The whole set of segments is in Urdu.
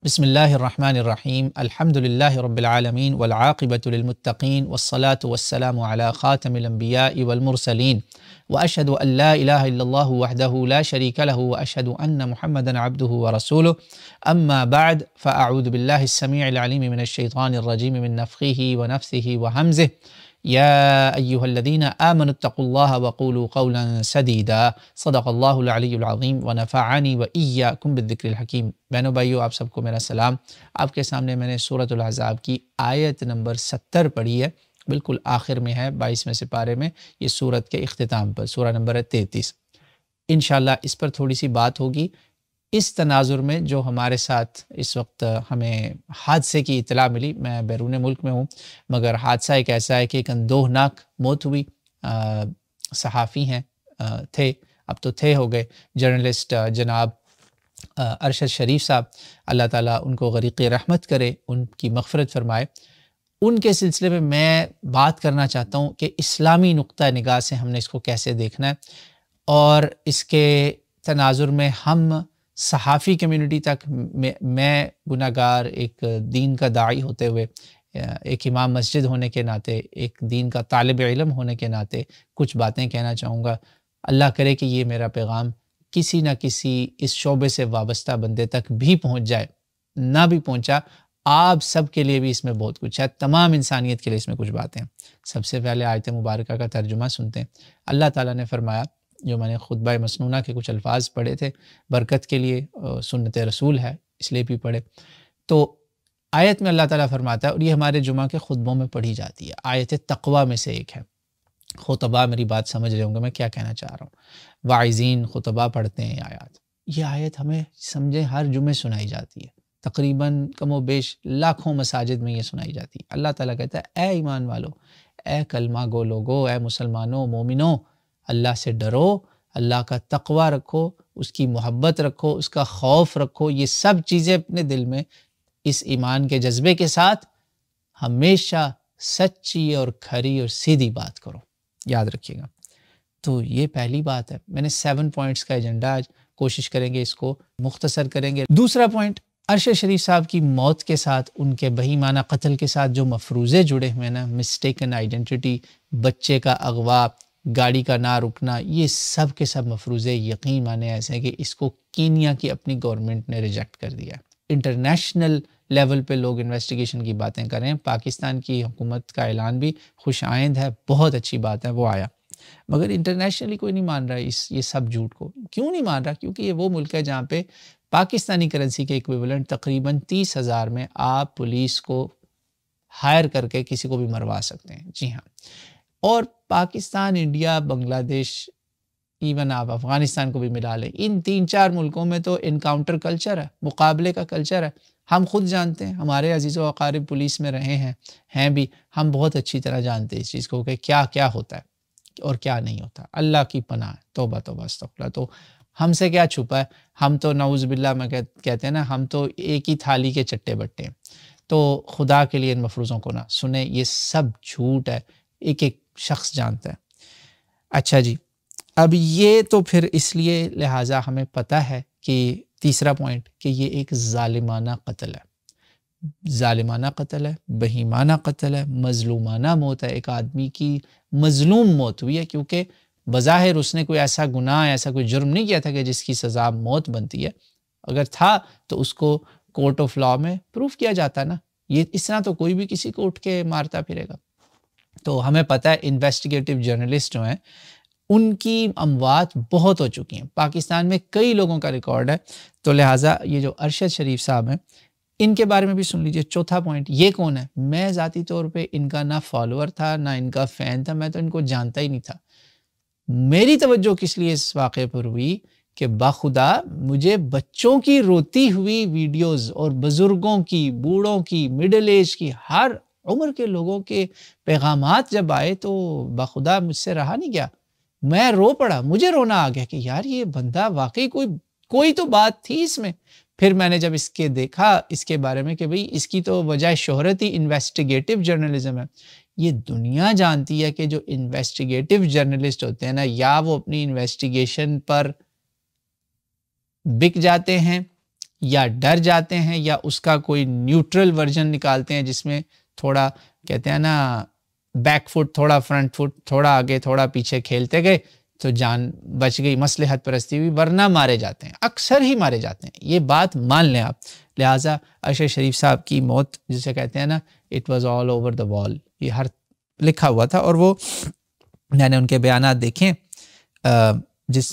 بسم اللہ الرحمن الرحیم الحمد للہ رب العالمین والعاقبۃ للمتقین والصلاة والسلام علی خاتم الانبیاء والمرسلین واشہد ان لا الہ الا اللہ وحدہ لا شریک لہ واشہد ان محمدا عبدہ ورسولہ اما بعد فاعوذ باللہ السمیع العلیم من الشیطان الرجیم من نفخہ ونفثہ وہمزہ یا ایہا الذین آمنوا اتقوا اللہ وقولوا قولا سدیدا صدق اللہ العلی العظیم ونفعنی وإیاکم بالذکر الحکیم۔ بہنوں بھائیو، آپ سب کو میرا سلام۔ آپ کے سامنے میں نے سورۃ الاحزاب کی آیت نمبر 70 پڑھی ہے، بالکل آخر میں ہے 22ویں سپارے میں، یہ سورت کے اختتام پر، سورہ نمبر 33۔ انشاءاللہ اس پر تھوڑی سی بات ہوگی، اس تناظر میں جو ہمارے ساتھ اس وقت ہمیں حادثے کی اطلاع ملی۔ میں بیرون ملک میں ہوں، مگر حادثہ ایک ایسا ہے کہ ایک اندوہناک موت ہوئی۔ صحافی ہیں، تھے، اب تو تھے ہو گئے، جرنلسٹ جناب ارشد شریف صاحب، اللہ تعالیٰ ان کو غریق رحمت کرے، ان کی مغفرت فرمائے۔ ان کے سلسلے میں بات کرنا چاہتا ہوں کہ اسلامی نقطہ نگاہ سے ہم نے اس کو کیسے دیکھنا ہے، اور اس کے تناظر میں ہم صحافی کمیونٹی تک، میں گناہ گار، ایک دین کا داعی ہوتے ہوئے، ایک امام مسجد ہونے کے ناطے، ایک دین کا طالب علم ہونے کے ناطے کچھ باتیں کہنا چاہوں گا۔ اللہ کرے کہ یہ میرا پیغام کسی نہ کسی اس شعبے سے وابستہ بندے تک بھی پہنچ جائے، نہ بھی پہنچا، آپ سب کے لیے بھی اس میں بہت کچھ ہے، تمام انسانیت کے لیے اس میں کچھ باتیں ہیں۔ سب سے پہلے آیت مبارکہ کا ترجمہ سنتے ہیں۔ اللہ تعالیٰ نے فرمایا، جو میں نے خطبہ مسنونہ کے کچھ الفاظ پڑھے تھے، برکت کے لیے، سنت رسول ہے اس لیے بھی پڑھے، تو آیت میں اللہ تعالیٰ فرماتا ہے، اور یہ ہمارے جمعہ کے خطبوں میں پڑھی جاتی ہے، آیت تقویٰ میں سے ایک ہے۔ خطبہ میری بات سمجھ رہے ہوں گے میں کیا کہنا چاہ رہا ہوں، واعظین خطبہ پڑھتے ہیں آیات، یہ آیت ہمیں سمجھیں ہر جمعے سنائی جاتی ہے، تقریباً کم و بیش لاکھوں مساجد میں یہ سنائی جاتی ہے۔ اللہ تعالیٰ کہتا ہے، اے ایمان والو، اے کلمہ گو لوگو، اے مسلمانوں، مومنوں، اللہ سے ڈرو، اللہ کا تقویٰ رکھو، اس کی محبت رکھو، اس کا خوف رکھو، یہ سب چیزیں اپنے دل میں اس ایمان کے جذبے کے ساتھ ہمیشہ سچی اور کھری اور سیدھی بات کرو، یاد رکھیے گا۔ تو یہ پہلی بات ہے۔ میں نے 7 پوائنٹس کا ایجنڈا آج کوشش کریں گے اس کو مختصر کریں گے۔ دوسرا پوائنٹ، ارشد شریف صاحب کی موت کے ساتھ، ان کے بہیمانہ قتل کے ساتھ جو مفروضے جڑے ہوئے نا، مسٹیکن آئیڈینٹی، بچے کا اغوا، گاڑی کا نہ رکنا، یہ سب کے سب مفروضے یقین مانے ایسے ہیں کہ اس کو کینیا کی اپنی گورنمنٹ نے ریجیکٹ کر دیا ہے۔ انٹرنیشنل لیول پہ لوگ انویسٹیگیشن کی باتیں کر رہے ہیں، پاکستان کی حکومت کا اعلان بھی خوش آئند ہے، بہت اچھی بات ہے، وہ آیا، مگر انٹرنیشنلی کوئی نہیں مان رہا یہ سب جھوٹ کو۔ کیوں نہیں مان رہا؟ کیونکہ یہ وہ ملک ہے جہاں پہ پاکستانی کرنسی کے ایکویولنٹ تقریباً 30,000 میں آپ پولیس کو ہائر کر کے کسی کو بھی مروا سکتے ہیں۔ جی ہاں، اور پاکستان، انڈیا، بنگلہ دیش، ایون آپ افغانستان کو بھی ملا لیں، ان 3-4 ملکوں میں تو انکاؤنٹر کلچر ہے، مقابلے کا کلچر ہے۔ ہم خود جانتے ہیں، ہمارے عزیز و اقارب پولیس میں رہے ہیں بھی، ہم بہت اچھی طرح جانتے ہیں اس چیز کو کہ کیا کیا ہوتا ہے اور کیا نہیں ہوتا۔ اللہ کی پناہ، توبہ توبہ استغفراللہ۔ تو ہم سے کیا چھپا ہے؟ ہم تو نعوذ باللہ میں کہتے ہیں نا، ہم تو ایک ہی تھالی کے چٹے بٹے ہیں۔ تو خدا کے لیے ان مفروضوں کو نہ سنیں، یہ سب جھوٹ ہے، ایک ایک شخص جانتا ہے۔ اچھا جی، اب یہ تو پھر اس لیے لہٰذا ہمیں پتہ ہے کہ تیسرا پوائنٹ کہ یہ ایک ظالمانہ قتل ہے، ظالمانہ قتل ہے، بہیمانہ قتل ہے، مظلومانہ موت ہے، ایک آدمی کی مظلوم موت ہوئی ہے، کیونکہ بظاہر اس نے کوئی ایسا گناہ، ایسا کوئی جرم نہیں کیا تھا کہ جس کی سزا موت بنتی ہے، اگر تھا تو اس کو کورٹ آف لاء میں پروف کیا جاتا نا، یہ اس طرح تو کوئی بھی کسی کو اٹھ کے مارتا پھرے گا۔ تو ہمیں پتہ ہے انویسٹیگیٹو جرنلسٹ جو ہیں ان کی اموات بہت ہو چکی ہیں، پاکستان میں کئی لوگوں کا ریکارڈ ہے، تو لہٰذا یہ جو ارشد شریف صاحب ہیں ان کے بارے میں بھی سن لیجئے۔ چوتھا پوائنٹ، یہ کون ہے؟ میں ذاتی طور پہ ان کا نہ فالوور تھا، نہ ان کا فین تھا، میں تو ان کو جانتا ہی نہیں تھا۔ میری توجہ کس لیے اس واقعے پر ہوئی کہ باخدا مجھے بچوں کی روتی ہوئی ویڈیوز اور بزرگوں کی، بوڑھوں کی، مڈل ایج کی، ہر عمر کے لوگوں کے پیغامات جب آئے تو باخدا مجھ سے رہا نہیں گیا، میں رو پڑا، مجھے رونا آ گیا کہ یار یہ بندہ واقعی کوئی تو بات تھی اس میں۔ پھر میں نے جب اس کے دیکھا اس کے بارے میں کہ بھئی اس کی تو وجہ شہرت ہی انویسٹیگیٹو جرنلزم ہے۔ یہ دنیا جانتی ہے کہ جو انویسٹیگیٹو جرنلسٹ ہوتے ہیں نا، یا وہ اپنی انویسٹیگیشن پر بک جاتے ہیں یا ڈر جاتے ہیں یا اس کا کوئی نیوٹرل ورژن نکالتے ہیں جس میں تھوڑا کہتے ہیں نا بیک فٹ تھوڑا فرنٹ فٹ، تھوڑا آگے تھوڑا پیچھے کھیلتے گئے تو جان بچ گئی، مصلحت پرستی ہوئی، ورنہ مارے جاتے ہیں، اکثر ہی مارے جاتے ہیں، یہ بات مان لیں آپ۔ لہٰذا اشرف شریف صاحب کی موت جسے کہتے ہیں نا it was all over the وال، یہ ہر لکھا ہوا تھا۔ اور وہ میں نے ان کے بیانات دیکھیں،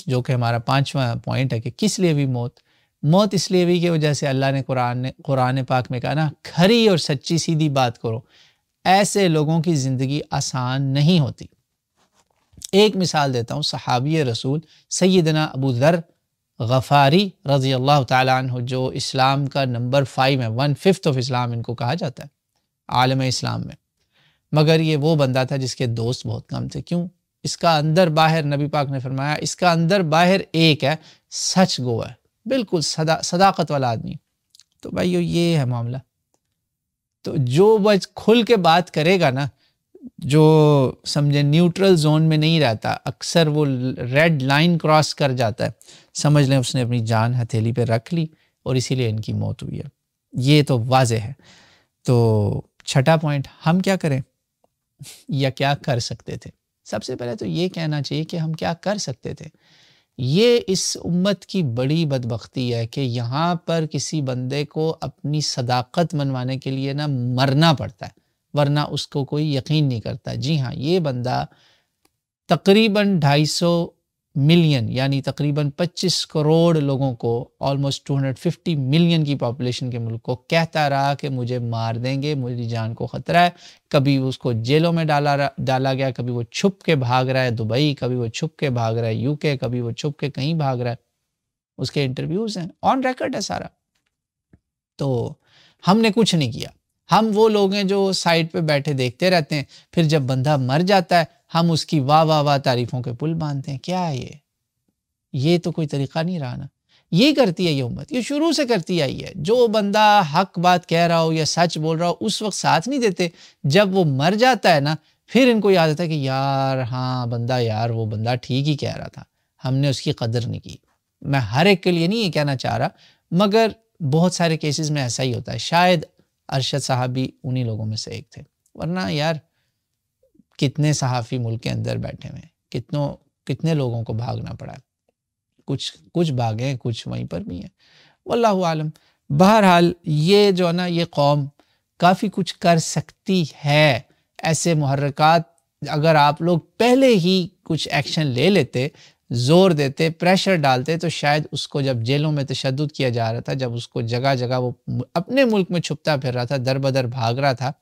جو کہ ہمارا 5واں پوائنٹ ہے کہ کس لیے بھی موت اس لیے بھی کہ وجہ سے اللہ نے قرآن پاک میں کہا نا کھری اور سچی سیدھی بات کرو، ایسے لوگوں کی زندگی آسان نہیں ہوتی۔ ایک مثال دیتا ہوں، صحابی رسول سیدنا ابو ذر غفاری رضی اللہ تعالیٰ عنہ، جو اسلام کا نمبر 5 ہے، 1/5 آف اسلام ان کو کہا جاتا ہے عالم اسلام میں، مگر یہ وہ بندہ تھا جس کے دوست بہت کم تھے۔ کیوں؟ اس کا اندر باہر، نبی پاک نے فرمایا اس کا اندر باہر ایک ہے، سچ گو ہے، بالکل صداقت والا آدمی۔ تو بھائیو یہ ہے معاملہ، تو جو بچ کھل کے بات کرے گا نا، جو سمجھے نیوٹرل زون میں نہیں رہتا، اکثر وہ ریڈ لائن کراس کر جاتا ہے، سمجھ لیں اس نے اپنی جان ہتھیلی پہ رکھ لی اور اسی لیے ان کی موت ہوئی ہے، یہ تو واضح ہے۔ تو 6واں پوائنٹ، ہم کیا کریں یا کیا کر سکتے تھے؟ سب سے پہلے تو یہ کہنا چاہیے کہ ہم کیا کر سکتے تھے۔ یہ اس امت کی بڑی بدبختی ہے کہ یہاں پر کسی بندے کو اپنی صداقت منوانے کے لیے نا مرنا پڑتا ہے، ورنہ اس کو کوئی یقین نہیں کرتا۔ جی ہاں، یہ بندہ تقریباً 250 ملین یعنی تقریباً 25 کروڑ لوگوں کو، آلموسٹ 250 ملین کی پاپولیشن کے ملک کو کہتا رہا کہ مجھے مار دیں گے، میری جان کو خطرہ ہے۔ کبھی اس کو جیلوں میں ڈالا گیا، کبھی وہ چھپ کے بھاگ رہا ہے دبئی، کبھی وہ چھپ کے بھاگ رہا ہے UK، کبھی وہ چھپ کے کہیں بھاگ رہا ہے، اس کے انٹرویوز ہیں، آن ریکارڈ ہے سارا۔ تو ہم نے کچھ نہیں کیا، ہم وہ لوگ ہیں جو سائٹ پہ بیٹھے دیکھتے رہتے ہیں، پھر جب بندہ مر جاتا ہے ہم اس کی واہ واہ واہ تعریفوں کے پل باندھتے ہیں۔ کیا ہے یہ تو کوئی طریقہ نہیں رہا نا۔ یہ کرتی ہے یہ امت، یہ شروع سے کرتی آئی ہے۔ جو بندہ حق بات کہہ رہا ہو یا سچ بول رہا ہو اس وقت ساتھ نہیں دیتے، جب وہ مر جاتا ہے نا پھر ان کو یاد آتا ہے کہ یار ہاں یار وہ بندہ ٹھیک ہی کہہ رہا تھا، ہم نے اس کی قدر نہیں کی۔ میں ہر ایک کے لیے نہیں یہ کہنا چاہ رہا، مگر بہت سارے کیسز میں ایسا ہی ہوتا ہے۔ شاید ارشد صاحب بھی انہی لوگوں میں سے ایک تھے، ورنہ یار کتنے صحافی ملک کے اندر بیٹھے ہوئے، کتنے لوگوں کو بھاگنا پڑا ہے، کچھ بھاگے، کچھ وہیں پر بھی ہیں، واللہ عالم۔ بہرحال یہ جو ہے نا یہ قوم کافی کچھ کر سکتی ہے۔ ایسے محرکات اگر آپ لوگ پہلے ہی کچھ ایکشن لے لیتے، زور دیتے، پریشر ڈالتے، تو شاید اس کو جب جیلوں میں تشدد کیا جا رہا تھا، جب اس کو جگہ جگہ وہ اپنے ملک میں چھپتا پھر رہا تھا، در بدر بھاگ رہا تھا،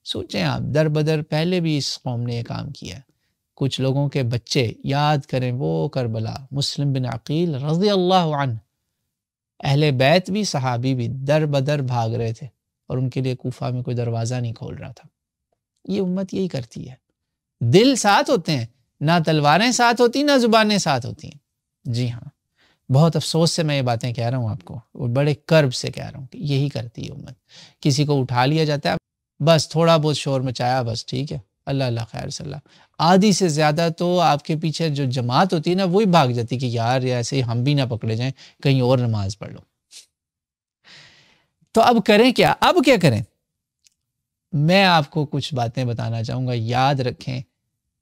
سوچیں آپ در بدر پہلے بھی اس قوم نے یہ کام کیا ہے۔ کچھ لوگوں کے بچے یاد کریں وہ کربلا، مسلم بن عقیل رضی اللہ عنہ، اہل بیت بھی صحابی بھی در بدر بھاگ رہے تھے اور ان کے لیے کوفہ میں کوئی دروازہ نہیں کھول رہا تھا۔ یہ امت یہی کرتی ہے، دل ساتھ ہوتے ہیں، نہ تلواریں ساتھ ہوتی نہ زبانیں ساتھ ہوتی ہیں۔ جی ہاں، بہت افسوس سے میں یہ باتیں کہہ رہا ہوں آپ کو، اور بڑے کرب سے کہہ رہا ہوں کہ یہی کرتی ہے امت۔ کسی کو اٹھا لیا جاتا ہے، بس تھوڑا بہت شور مچایا، بس ٹھیک ہے، اللہ خیر صلی اللہ، آدھی سے زیادہ تو آپ کے پیچھے جو جماعت ہوتی ہے نا وہی بھاگ جاتی کہ یار ایسے ہی ہم بھی نہ پکڑے جائیں، کہیں اور نماز پڑھ لو۔ تو اب کریں کیا؟ اب کیا کریں؟ میں آپ کو کچھ باتیں بتانا چاہوں گا، یاد رکھیں،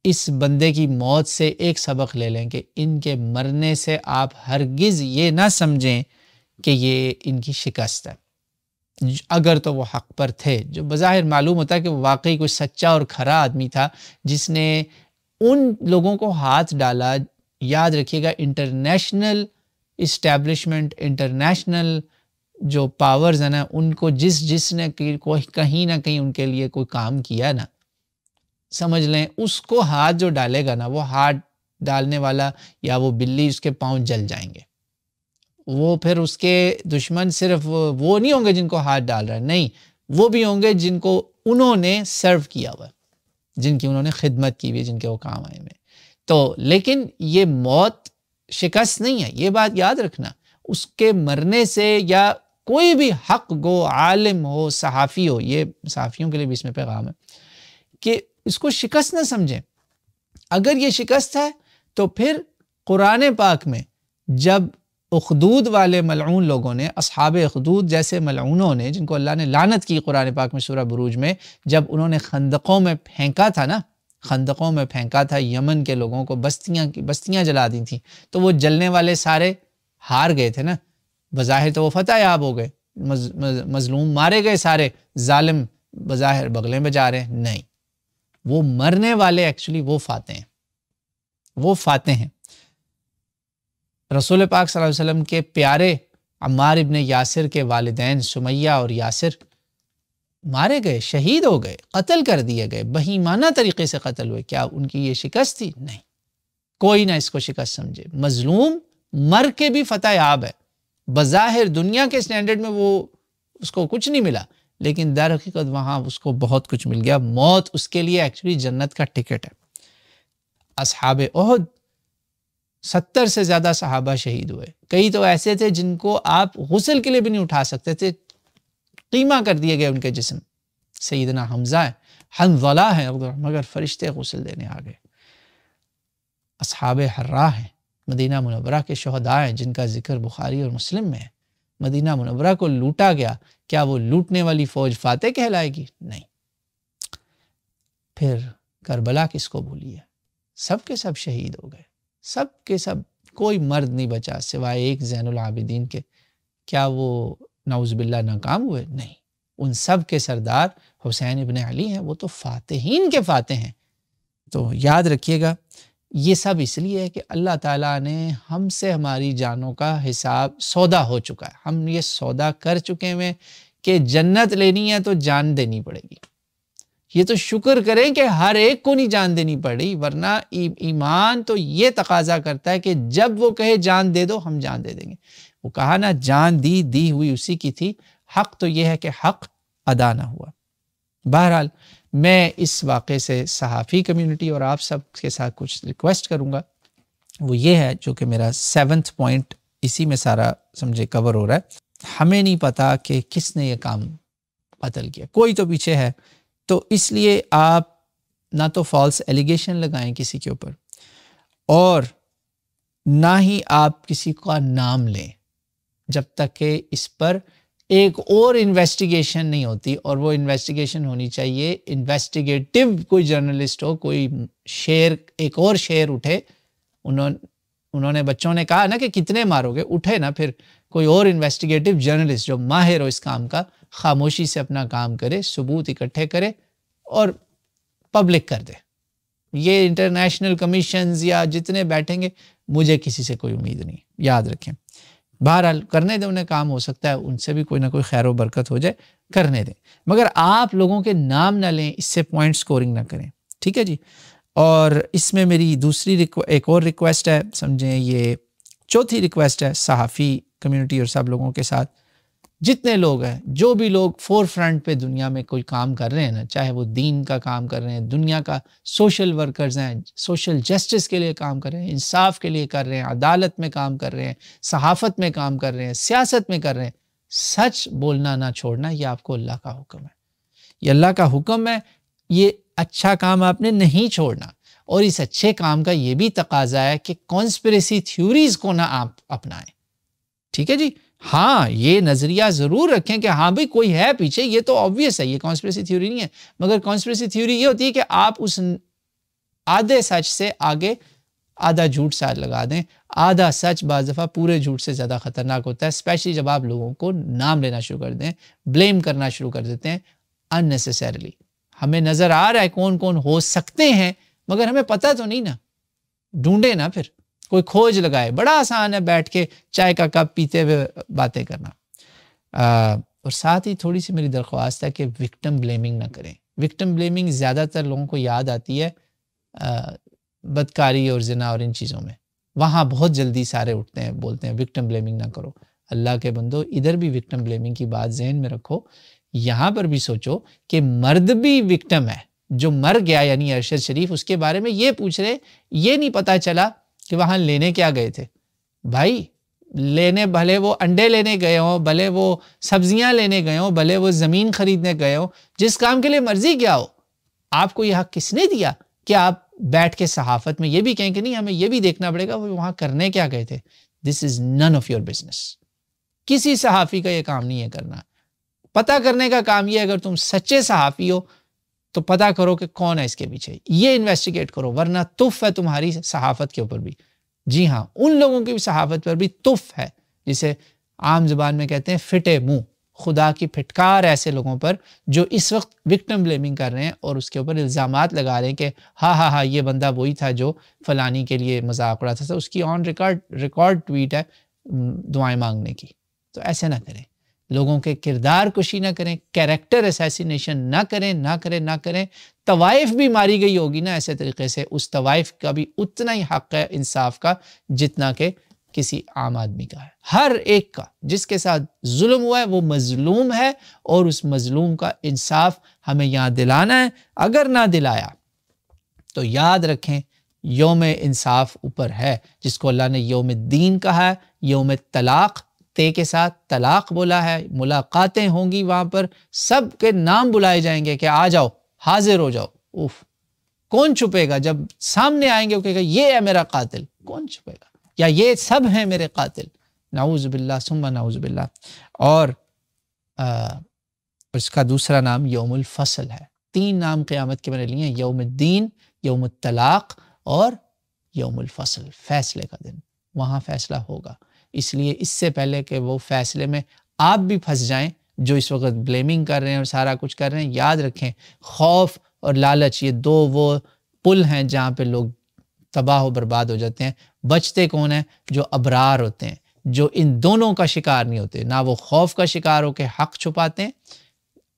اس بندے کی موت سے ایک سبق لے لیں کہ ان کے مرنے سے آپ ہرگز یہ نہ سمجھیں کہ یہ ان کی شکست ہے۔ اگر تو وہ حق پر تھے، جو بظاہر معلوم ہوتا ہے کہ وہ واقعی کوئی سچا اور کھرا آدمی تھا جس نے ان لوگوں کو ہاتھ ڈالا۔ یاد رکھیے گا، انٹرنیشنل اسٹیبلشمنٹ، انٹرنیشنل جو پاورز ہیں نا، ان کو جس نے کہیں نہ کہیں ان کے لیے کوئی کام کیا نا، سمجھ لیں اس کو ہاتھ جو ڈالے گا نا، وہ ہاتھ ڈالنے والا یا وہ بلی اس کے پاؤں جل جائیں گے۔ وہ پھر اس کے دشمن صرف وہ نہیں ہوں گے جن کو ہاتھ ڈال رہا ہے، نہیں، وہ بھی ہوں گے جن کو انہوں نے سرو کیا ہوا، جن کی انہوں نے خدمت کی ہوئی، جن کے وہ کام آئے ہوئے۔ تو لیکن یہ موت شکست نہیں ہے، یہ بات یاد رکھنا۔ اس کے مرنے سے یا کوئی بھی حق گو، عالم ہو، صحافی ہو، یہ صحافیوں کے لیے بھی اس میں پیغام ہے کہ اس کو شکست نہ سمجھیں۔ اگر یہ شکست ہے تو پھر قرآن پاک میں جب اخدود والے ملعون لوگوں نے، اصحاب اخدود جیسے ملعونوں نے، جن کو اللہ نے لعنت کی قرآن پاک میں سورہ بروج میں، جب انہوں نے خندقوں میں پھینکا تھا نا، خندقوں میں پھینکا تھا یمن کے لوگوں کو، بستیاں جلا دی تھیں، تو وہ جلنے والے سارے ہار گئے تھے نا، بظاہر تو وہ فتح یاب ہو گئے، مظلوم مارے گئے سارے، ظالم بظاہر بغلیں بجا رہے ہیں، نہیں، وہ مرنے والے ایکچولی وہ فاتح ہیں، وہ فاتح ہیں۔ رسول پاک صلی اللہ علیہ وسلم کے پیارے عمار ابن یاسر کے والدین سمیہ اور یاسر مارے گئے، شہید ہو گئے، قتل کر دیے گئے، بہیمانہ طریقے سے قتل ہوئے۔ کیا ان کی یہ شکست تھی؟ نہیں، کوئی نہ اس کو شکست سمجھے۔ مظلوم مر کے بھی فتح یاب ہے، بظاہر دنیا کے سٹینڈرڈ میں وہ اس کو کچھ نہیں ملا، لیکن در حقیقت وہاں اس کو بہت کچھ مل گیا۔ موت اس کے لیے ایکچولی جنت کا ٹکٹ ہے۔ اصحاب احد 70 سے زیادہ صحابہ شہید ہوئے، کئی تو ایسے تھے جن کو آپ غسل کے لیے بھی نہیں اٹھا سکتے تھے، قیمہ کر دیے گئے ان کے جسم۔ سیدنا حمزہ ہے، حنظلہ ہے، مگر فرشتے غسل دینے آ گئے۔ اصحاب حرہ ہیں، مدینہ منورہ کے شہداء ہیں، جن کا ذکر بخاری اور مسلم میں ہے۔ مدینہ منورہ کو لوٹا گیا، کیا وہ لوٹنے والی فوج فاتح کہلائے گی؟ نہیں۔ پھر کربلا کس کو بھولی ہے؟ سب کے سب شہید ہو گئے، سب کے سب، کوئی مرد نہیں بچا سوائے ایک زین العابدین کے۔ کیا وہ نعوذ باللہ ناکام ہوئے؟ نہیں، ان سب کے سردار حسین ابن علی ہیں، وہ تو فاتحین کے فاتح ہیں۔ تو یاد رکھیے گا، یہ سب اس لیے ہے کہ اللہ تعالیٰ نے ہم سے ہماری جانوں کا حساب سودا ہو چکا ہے، ہم یہ سودا کر چکے ہیں کہ جنت لینی ہے تو جان دینی پڑے گی۔ یہ تو شکر کریں کہ ہر ایک کو نہیں جان دینی پڑی، ورنہ ایمان تو یہ تقاضا کرتا ہے کہ جب وہ کہے جان دے دو، ہم جان دے دیں گے۔ وہ کہا نا، جان دی ہوئی اسی کی تھی، حق تو یہ ہے کہ حق ادا نہ ہوا۔ بہرحال میں اس واقعے سے صحافی کمیونٹی اور آپ سب کے ساتھ کچھ ریکویسٹ کروں گا، وہ یہ ہے، جو کہ میرا 7th پوائنٹ اسی میں سارا سمجھے کور ہو رہا ہے۔ ہمیں نہیں پتا کہ کس نے یہ کام قتل کیا، کوئی تو پیچھے ہے، تو اس لیے آپ نہ تو فالس ایلیگیشن لگائیں کسی کے اوپر، اور نہ ہی آپ کسی کا نام لیں جب تک کہ اس پر ایک اور انویسٹیگیشن نہیں ہوتی، اور وہ انویسٹیگیشن ہونی چاہیے انویسٹیگیٹو، کوئی جرنلسٹ ہو، کوئی شعر، ایک اور شعر اٹھے، انہوں نے بچوں نے کہا نا کہ کتنے مارو گے، اٹھے نا، پھر کوئی اور انویسٹیگیٹو جرنلسٹ جو ماہر ہو اس کام کا، خاموشی سے اپنا کام کرے، ثبوت اکٹھے کرے اور پبلک کر دے۔ یہ انٹرنیشنل کمیشنز یا جتنے بیٹھیں گے، مجھے کسی سے کوئی امید نہیں، یاد رکھیں۔ بہرحال کرنے دیں انہیں کام، ہو سکتا ہے ان سے بھی کوئی نہ کوئی خیر و برکت ہو جائے، کرنے دیں، مگر آپ لوگوں کے نام نہ لیں، اس سے پوائنٹ سکورنگ نہ کریں، ٹھیک ہے جی۔ اور اس میں میری دوسری ایک اور ریکویسٹ ہے، سمجھیں یہ چوتھی ریکویسٹ ہے صحافی کمیونٹی اور سب لوگوں کے ساتھ، جتنے لوگ ہیں، جو بھی لوگ فور فرنٹ پہ دنیا میں کوئی کام کر رہے ہیں نا، چاہے وہ دین کا کام کر رہے ہیں، دنیا کا سوشل ورکرز ہیں، سوشل جسٹس کے لیے کام کر رہے ہیں، انصاف کے لیے کر رہے ہیں، عدالت میں کام کر رہے ہیں، صحافت میں کام کر رہے ہیں، سیاست میں کر رہے ہیں، سچ بولنا نہ چھوڑنا، یہ آپ کو اللہ کا حکم ہے، یہ اللہ کا حکم ہے، یہ اچھا کام آپ نے نہیں چھوڑنا۔ اور اس اچھے کام کا یہ بھی تقاضا ہے کہ کانسپریسی تھیوریز کو نہ آپ اپنائیں، ٹھیک ہے جی۔ ہاں، یہ نظریہ ضرور رکھیں کہ ہاں بھئی کوئی ہے پیچھے، یہ تو آبویس ہے، یہ کانسپریسی تھیوری نہیں ہے، مگر کانسپریسی تھیوری یہ ہوتی ہے کہ آپ اس آدھے سچ سے آگے آدھا جھوٹ ساتھ لگا دیں۔ آدھا سچ بعض دفعہ پورے جھوٹ سے زیادہ خطرناک ہوتا ہے، اسپیشلی جب آپ لوگوں کو نام لینا شروع کر دیں، بلیم کرنا شروع کر دیتے ہیں unnecessarily۔ ہمیں نظر آ رہا ہے کون کون ہو سکتے ہیں، مگر ہمیں پتہ تو نہیں نا، ڈھونڈے نا، پھر کوئی کھوج لگائے۔ بڑا آسان ہے بیٹھ کے چائے کا کپ پیتے ہوئے باتیں کرنا۔ اور ساتھ ہی تھوڑی سی میری درخواست ہے کہ وکٹم بلیمنگ نہ کریں۔ وکٹم بلیمنگ زیادہ تر لوگوں کو یاد آتی ہے بدکاری اور زنا اور ان چیزوں میں، وہاں بہت جلدی سارے اٹھتے ہیں، بولتے ہیں وکٹم بلیمنگ نہ کرو۔ اللہ کے بندو، ادھر بھی وکٹم بلیمنگ کی بات ذہن میں رکھو، یہاں پر بھی سوچو کہ مرد بھی وکٹم ہے، جو مر گیا یعنی ارشد شریف، اس کے بارے میں یہ پوچھ رہے، یہ نہیں پتا چلا کہ وہاں لینے کیا گئے تھے۔ بھائی لینے، بھلے وہ انڈے لینے گئے ہوں، بھلے وہ سبزیاں لینے گئے ہوں، بھلے وہ زمین خریدنے گئے ہوں، جس کام کے لیے مرضی کیا ہو، آپ کو یہ حق کس نے دیا کہ آپ بیٹھ کے صحافت میں یہ بھی کہیں کہ نہیں ہمیں یہ بھی دیکھنا پڑے گا وہ وہاں کرنے کیا گئے تھے۔ دس از نن آف یور بزنس. کسی صحافی کا یہ کام نہیں ہے کرنا. پتہ کرنے کا کام یہ ہے، اگر تم سچے صحافی ہو تو پتہ کرو کہ کون ہے اس کے پیچھے، یہ انویسٹیگیٹ کرو، ورنہ تف ہے تمہاری صحافت کے اوپر بھی. جی ہاں، ان لوگوں کی بھی صحافت پر بھی تف ہے، جسے عام زبان میں کہتے ہیں فٹے منہ. خدا کی پھٹکار ایسے لوگوں پر جو اس وقت وکٹم بلیمنگ کر رہے ہیں اور اس کے اوپر الزامات لگا رہے ہیں کہ ہاں یہ بندہ وہی تھا جو فلانی کے لیے مذاق اڑاتا تھا. اس کی آن ریکارڈ ٹویٹ ہے دعائیں مانگنے کی. تو ایسے نہ کریں، لوگوں کے کردار کشی نہ کریں، کیریکٹر اسیسینیشن نہ کریں. طوائف بھی ماری گئی ہوگی نا ایسے طریقے سے، اس طوائف کا بھی اتنا ہی حق ہے انصاف کا جتنا کہ کسی عام آدمی کا ہے. ہر ایک کا، جس کے ساتھ ظلم ہوا ہے وہ مظلوم ہے، اور اس مظلوم کا انصاف ہمیں یہاں دلانا ہے. اگر نہ دلایا تو یاد رکھیں یوم انصاف اوپر ہے، جس کو اللہ نے یوم الدین کہا ہے. یوم طلاق، تے کے ساتھ طلاق بولا ہے. ملاقاتیں ہوں گی وہاں پر، سب کے نام بلائے جائیں گے کہ آ جاؤ، حاضر ہو جاؤ. کون چھپے گا جب سامنے آئیں گے؟ وہ کہے گا یہ ہے میرا قاتل. کون چھپے گا؟ یا یہ سب ہیں میرے قاتل. نعوذ باللہ ثم نعوذ باللہ. اور اس کا دوسرا نام یوم الفصل ہے. 3 نام قیامت کے میں نے لیے ہیں، یوم الدین، یوم الطلاق اور یوم الفصل. فیصلے کا دن، وہاں فیصلہ ہوگا. اس لیے اس سے پہلے کہ وہ فیصلے میں آپ بھی پھنس جائیں، جو اس وقت بلیمنگ کر رہے ہیں اور سارا کچھ کر رہے ہیں، یاد رکھیں خوف اور لالچ یہ 2 وہ پل ہیں جہاں پہ لوگ تباہ و برباد ہو جاتے ہیں. بچتے کون ہیں؟ جو ابرار ہوتے ہیں، جو ان دونوں کا شکار نہیں ہوتے. نہ وہ خوف کا شکار ہو کے حق چھپاتے ہیں،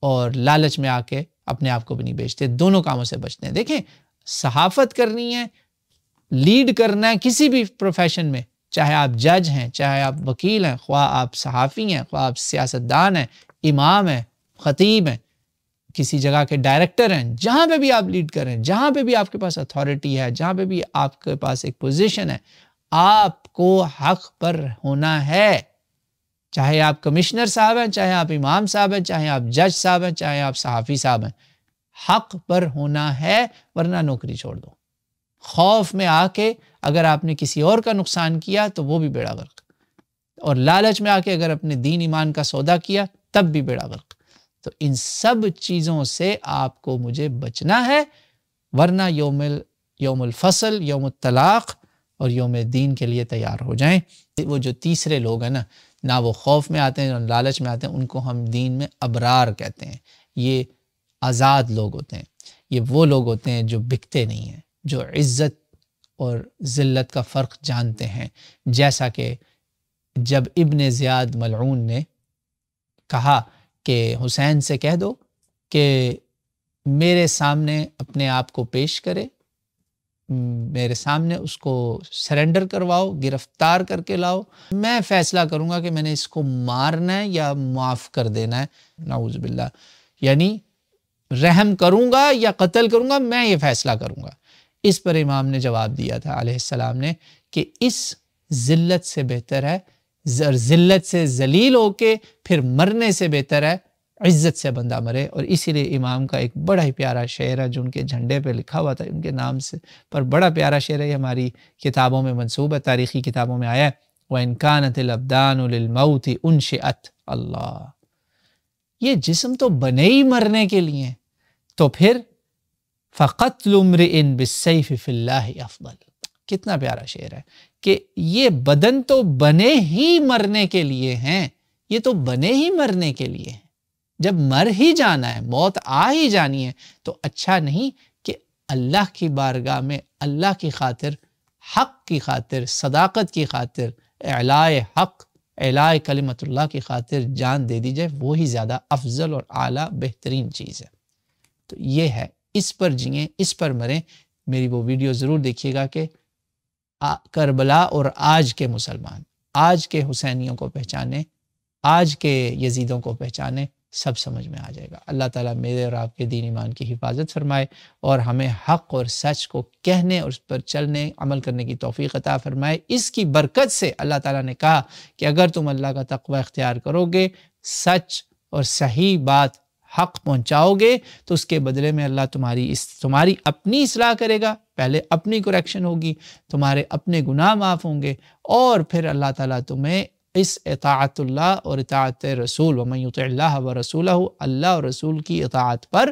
اور لالچ میں آ کے اپنے آپ کو بھی نہیں بیچتے. دونوں کاموں سے بچتے ہیں. دیکھیں، صحافت کرنی ہے، لیڈ کرنا ہے کسی بھی پروفیشن میں، چاہے آپ جج ہیں، چاہے آپ وکیل ہیں، خواہ آپ صحافی ہیں، خواہ آپ سیاستدان ہیں، امام ہیں، خطیب ہیں، کسی جگہ کے ڈائریکٹر ہیں. جہاں پہ بھی آپ لیڈ کریں، جہاں پہ بھی آپ کے پاس اتھارٹی ہے، جہاں پہ بھی آپ کے پاس ایک پوزیشن ہے، آپ کو حق پر ہونا ہے. چاہے آپ کمشنر صاحب ہیں، چاہے آپ امام صاحب ہیں، چاہے آپ جج صاحب ہیں، چاہے آپ صحافی صاحب ہیں، حق پر ہونا ہے، ورنہ نوکری چھوڑ دو. خوف میں آ کے اگر آپ نے کسی اور کا نقصان کیا تو وہ بھی بیڑا غرق، اور لالچ میں آ کے اگر اپنے دین ایمان کا سودا کیا تب بھی بیڑا غرق. تو ان سب چیزوں سے آپ کو مجھے بچنا ہے، ورنہ یوم الفصل، یوم الطلاق اور یوم دین کے لیے تیار ہو جائیں. وہ جو تیسرے لوگ ہیں نا، نہ وہ خوف میں آتے ہیں نہ لالچ میں آتے ہیں، ان کو ہم دین میں ابرار کہتے ہیں. یہ آزاد لوگ ہوتے ہیں. یہ وہ لوگ ہوتے ہیں جو بکتے نہیں ہیں، جو عزت اور ذلت کا فرق جانتے ہیں. جیسا کہ جب ابن زیاد ملعون نے کہا کہ حسین سے کہہ دو کہ میرے سامنے اپنے آپ کو پیش کرے، میرے سامنے اس کو سرنڈر کرواؤ، گرفتار کر کے لاؤ، میں فیصلہ کروں گا کہ میں نے اس کو مارنا ہے یا معاف کر دینا ہے. نعوذ باللہ، یعنی رحم کروں گا یا قتل کروں گا، میں یہ فیصلہ کروں گا. اس پر امام نے جواب دیا تھا علیہ السلام نے کہ اس ذلت سے بہتر ہے، ذلت سے ذلیل ہو کے پھر مرنے سے بہتر ہے عزت سے بندہ مرے. اور اسی لیے امام کا ایک بڑا ہی پیارا شعر ہے جو ان کے جھنڈے پہ لکھا ہوا تھا، ان کے نام سے پر بڑا پیارا شعر ہے. یہ ہماری کتابوں میں منسوب ہے، تاریخی کتابوں میں آیا ہے. وَإِنْ كَانَتِ الْأَبْدَانُ لِلْمَوْتِ أُنْشِئَتْ. اللہ، یہ جسم تو بنے ہی مرنے کے لیے، تو پھر فَقَتْلُ امْرِئٍ بِالسَّيْفِ فِي اللَّهِ أَفْضَلُ. کتنا پیارا شعر ہے کہ یہ بدن تو بنے ہی مرنے کے لیے ہیں، یہ تو بنے ہی مرنے کے لیے ہیں. جب مر ہی جانا ہے، موت آ ہی جانی ہے، تو اچھا نہیں کہ اللہ کی بارگاہ میں اللہ کی خاطر، حق کی خاطر، صداقت کی خاطر، اعلاء حق، اعلاء کلمت اللہ کی خاطر جان دے دی جائے. وہی زیادہ افضل اور اعلیٰ بہترین چیز ہے. تو یہ ہے، اس پر جئیں، اس پر مریں. میری وہ ویڈیو ضرور دیکھیے گا کہ کربلا اور آج کے مسلمان، آج کے حسینیوں کو پہچانے، آج کے یزیدوں کو پہچانے، سب سمجھ میں آ جائے گا. اللہ تعالیٰ میرے اور آپ کے دین ایمان کی حفاظت فرمائے، اور ہمیں حق اور سچ کو کہنے اور اس پر چلنے، عمل کرنے کی توفیق عطا فرمائے. اس کی برکت سے اللہ تعالیٰ نے کہا کہ اگر تم اللہ کا تقوی اختیار کرو گے، سچ اور صحیح بات، حق پہنچاؤ گے تو اس کے بدلے میں اللہ تمہاری اپنی اصلاح کرے گا، پہلے اپنی کریکشن ہوگی، تمہارے اپنے گناہ معاف ہوں گے، اور پھر اللہ تعالیٰ تمہیں اس اطاعت اللہ اور اطاعت رسول ومن یطع اللہ ورسولہ، اللہ اور رسول کی اطاعت پر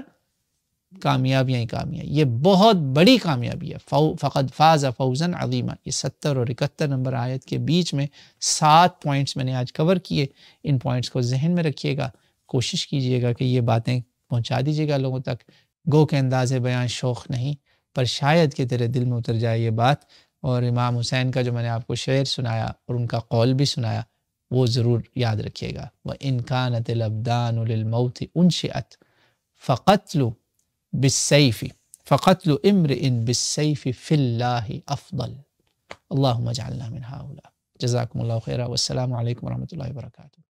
کامیابیاں ہی کامیابی، یہ بہت بڑی کامیابی ہے۔ فقد فاز فوزا عظیما، یہ 70 اور 71 نمبر آیت کے بیچ میں 7 پوائنٹس میں نے آج کور کیے، ان پوائنٹس کو ذہن میں رکھیے گا، کوشش کیجئے گا کہ یہ باتیں پہنچا دیجیے گا لوگوں تک، گو کہ انداز بیان شوق نہیں، پر شاید کہ تیرے دل میں اتر جائے یہ بات، اور امام حسین کا جو میں نے آپ کو شعر سنایا اور ان کا قول بھی سنایا وہ ضرور یاد رکھیے گا۔ وَإِنْ كَانَتِ الْأَبْدَانُ لِلْمَوْتِ أُنْشِئَتْ فَقَتْلُ بالسيف فقتل امرئ بالسيف في الله أفضل اللهم اجعلنا من هؤلاء۔ جزاكم الله خيرا، والسلام عليكم ورحمة الله وبركاته۔